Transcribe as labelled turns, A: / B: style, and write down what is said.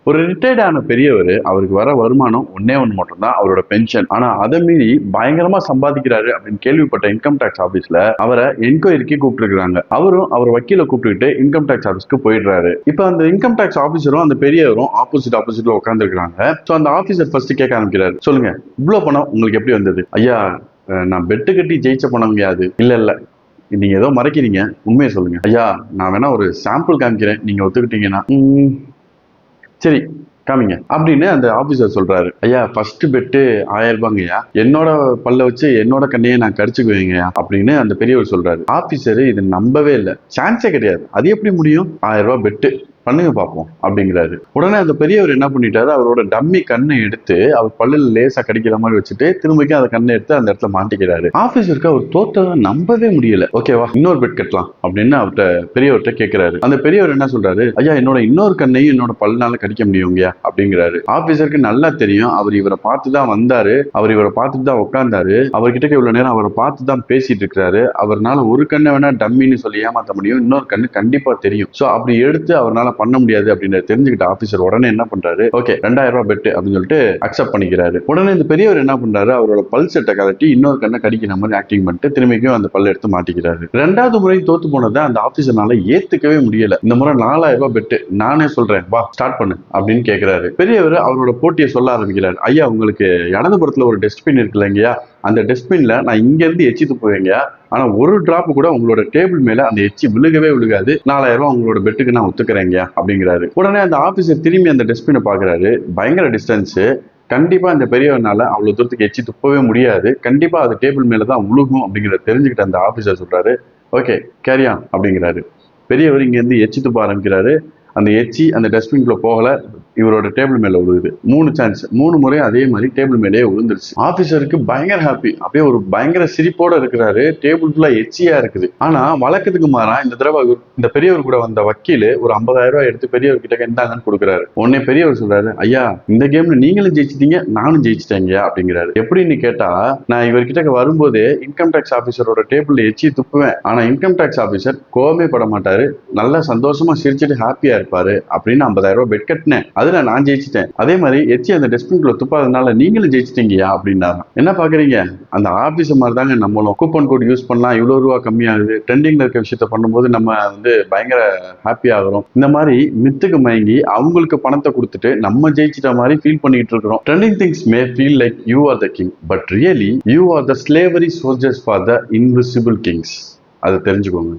A: ஒரு ரிட்டையர்ட் ஆன பெரியவர், அவருக்கு வர வருமானம் ஒன்னே ஒன்று மட்டும் தான், அவரோட பென்ஷன். ஆனா அதை மீறி பயங்கரமா சம்பாதிக்கிறாரு அப்படின்னு கேள்விப்பட்ட இன்கம் டேக்ஸ் ஆபீஸ்ல அவரை என்கொயரிக்கு கூப்பிட்டுருக்காங்க. அவரும் அவர் வக்கீல கூப்பிட்டுக்கிட்டு இன்கம் டேக்ஸ் ஆபீஸ்க்கு போயிடுறாரு. இப்ப அந்த இன்கம் டேக்ஸ் ஆபீசரும் அந்த பெரியவரும் ஆப்போசிட்ல உட்கார்ந்து இருக்காங்க. அந்த ஆபீசர் ஃபர்ஸ்ட் கேட்க ஆரம்பிக்கிறாரு, சொல்லுங்க இவ்வளவு பணம் உங்களுக்கு எப்படி வந்தது? ஐயா, நான் பெட்டு கட்டி ஜெயிச்ச பணம் அது. இல்ல நீங்க ஏதோ மறைக்கிறீங்க, உண்மையை சொல்லுங்க. ஐயா, நான் வேணா ஒரு சாம்பிள் காமிக்கிறேன், நீங்க ஒத்துக்கிட்டீங்கன்னா. சரி காமிங்க அப்படின்னு அந்த ஆபீசர் சொல்றாரு. ஐயா, ஃபர்ஸ்ட் பெட்டு 1000 ரூபாங்கய்யா, என்னோட பல்ல வச்சு என்னோட கண்ணையே நான் கடிச்சுக்குவேங்கய்யா அப்படின்னு அந்த பெரியவர் சொல்றாரு. ஆபீசர் இது நம்பவே இல்லை, சான்ஸே கிடையாது, அது எப்படி முடியும், 1000 ரூபாய் பெட்டு பண்ணுங்க பார்ப்போம் அப்படிங்கிறாரு. உடனே அந்த பெரியவர் என்ன பண்ணிட்டாரு, அவரோட டம்மி கண்ணை எடுத்து அவர் பல்லுல லேசா கடிக்கிற மாதிரி வச்சுட்டு திரும்பிக்கும் அந்த கண்ணை எடுத்து அந்த இடத்துல மாட்டிக்கிறாரு. ஆபீசருக்கு அவர் தோத்ததை நம்பவே முடியல. ஓகேவா, இன்னொரு பெட் கட்டலாம் அப்படின்னு அவர்கிட்ட பெரியவர்கிட்ட கேட்கிறாரு. அந்த பெரியவர் என்ன சொல்றாரு, ஐயா என்னோட இன்னொரு கண்ணையும் என்னோட பல்லுனால கடிக்க முடியுங்கயா அப்படிங்கிறாரு. ஆபீசருக்கு நல்லா தெரியும், அவர் இவரை பார்த்து தான் வந்தாரு, அவர் இவரை பார்த்துட்டு தான் உட்கார்ந்தாரு, அவர்கிட்ட இவ்வளவு நேரம் அவரை பார்த்து தான் பேசிட்டு இருக்கிறாரு, அவர்னால ஒரு கண்ணை வேணா டம்மின்னு சொல்லி ஏமாத்த முடியும், இன்னொரு கண்ணு கண்டிப்பா தெரியும். சோ அப்படி எடுத்து அவரால் பண்ண முடியாது அப்படின்னு தெரிஞ்சுக்கிட்ட ஆபீசர் உடனே என்ன பண்றாரு, ஓகே 2000 ரூபாய் பெட் அப்படின்னு சொல்லிட்டு அக்செப்ட் பண்ணிக்கிறாரு. உடனே இந்த பெரியவர் என்ன பண்றாரு, அவரோட பல் செட்டை கலட்டி இன்னொரு கண்ணை கடிக்கிற மாதிரி ஆக்டிங் பண்ணிட்டு திரும்பிக்கும் அந்த பல்ல எடுத்து மாட்டிக்கிறாரு. ரெண்டாவது முறை தோத்து போனதை அந்த ஆபீசர்னால ஏத்துக்கவே முடியல. இந்த முறை 4000 ரூபாய் பெட் நானே சொல்றேன், வா ஸ்டார்ட் பண்ணு அப்படின்னு கேட்கிறாரு. பெரியவர் அவரோட போட்டியை சொல்ல ஆரம்பிக்கிறார். ஐயா, உங்களுக்கு இடதுபுறத்துல ஒரு டஸ்ட்பின் இருக்கு இல்லைங்கயா, அந்த டஸ்ட்பின்ல நான் இங்க இருந்து எச்சி துப்புவேங்க, ஆனா ஒரு டிராப் கூட உங்களோட டேபிள் மேல அந்த எச்சி விழுகவே விழுகாது, 4000 ரூபாய் உங்களோட பெட்டுக்கு நான் ஒத்துக்கிறேங்க அப்படிங்கிறாரு. உடனே அந்த ஆபீசர் திரும்பி அந்த டஸ்ட்பினை பாக்குறாரு. பயங்கர டிஸ்டன்ஸ், கண்டிப்பா இந்த பெரியவனால அவ்வளவு தூரத்துக்கு எச்சி துப்பவே முடியாது, கண்டிப்பா அது டேபிள் மேலதான் விழுகும் அப்படிங்கிறத தெரிஞ்சுக்கிட்ட அந்த ஆபீசர் சொல்றாரு, ஓகே கேரி ஆன் அப்படிங்கிறாரு. பெரியவர் இங்க இருந்து எச்சி துப்ப ஆரம்பிக்கிறாரு. அந்த எச்சி அந்த டஸ்ட்பின்குள்ள போகல, இவரோட டேபிள் மேல விழுகுது. 3 சான்ஸ், 3 முறை அதே மாதிரி டேபிள் மேலேயே விழுந்துருச்சு. ஆபீசருக்கு பயங்கர ஹாப்பி, அப்படியே ஒரு பயங்கர சிரிப்போட இருக்கிறாரு. டேபிள் ஃபுல்லா எச்சியா இருக்குது. ஆனா வழக்கத்துக்கு மாறா இந்த தடவை இந்த பெரியவர் கூட வந்த வக்கீல் ஒரு 50,000 ரூபாய் எடுத்து பெரியவர் கிட்ட இருந்தாங்கன்னு கொடுக்குறாரு. உடனே பெரியவர் சொல்றாரு, ஐயா இந்த கேம்ல நீங்களும் ஜெயிச்சிட்டீங்க, நானும் ஜெயிச்சிட்டேங்க அப்படிங்கிறாரு. எப்படின்னு கேட்டா, நான் இவர்கிட்ட வரும்போது இன்கம் டேக்ஸ் ஆபீசரோட டேபிள்ல எச்சி துப்புவேன், ஆனா இன்கம் டேக்ஸ் ஆபீசர் கோவமே பட மாட்டாரு, நல்லா சந்தோஷமா சிரிச்சுட்டு ஹாப்பியா இருப்பாரு அப்படின்னு 50,000 ரூபாய் பெட் கட்டினேன், அதுல நான் ஜெயிச்சிட்டேன். அதே மாதிரி எச்சி அந்த டஸ்ட்பின்குள்ள துப்பாதனால நீங்களும் ஜெயிச்சிட்டீங்கயா அப்படின்னாரு. என்ன பாக்குறீங்க, அந்த ஆபீஸ் மாதிரி தாங்க நம்மளும் கூப்பன் கோட் யூஸ் பண்ணலாம், இவ்வளவு ரூபா கம்மியாகுது, ட்ரெண்டிங்ல இருக்க விஷயத்த பண்ணும்போது நம்ம பயங்கர ஹாப்பி ஆகிறோம். இந்த மாதிரி மித்துக்கு மயங்கி அவங்களுக்கு பணத்தை கொடுத்துட்டு நம்ம ஜெயிச்சிட்ட மாதிரி ஃபீல் பண்ணிட்டு இருக்கிறோம். Trending things May feel like you are the king, but really you are the slavery soldiers for the invisible Kings. அதை தெரிஞ்சுக்கோங்க.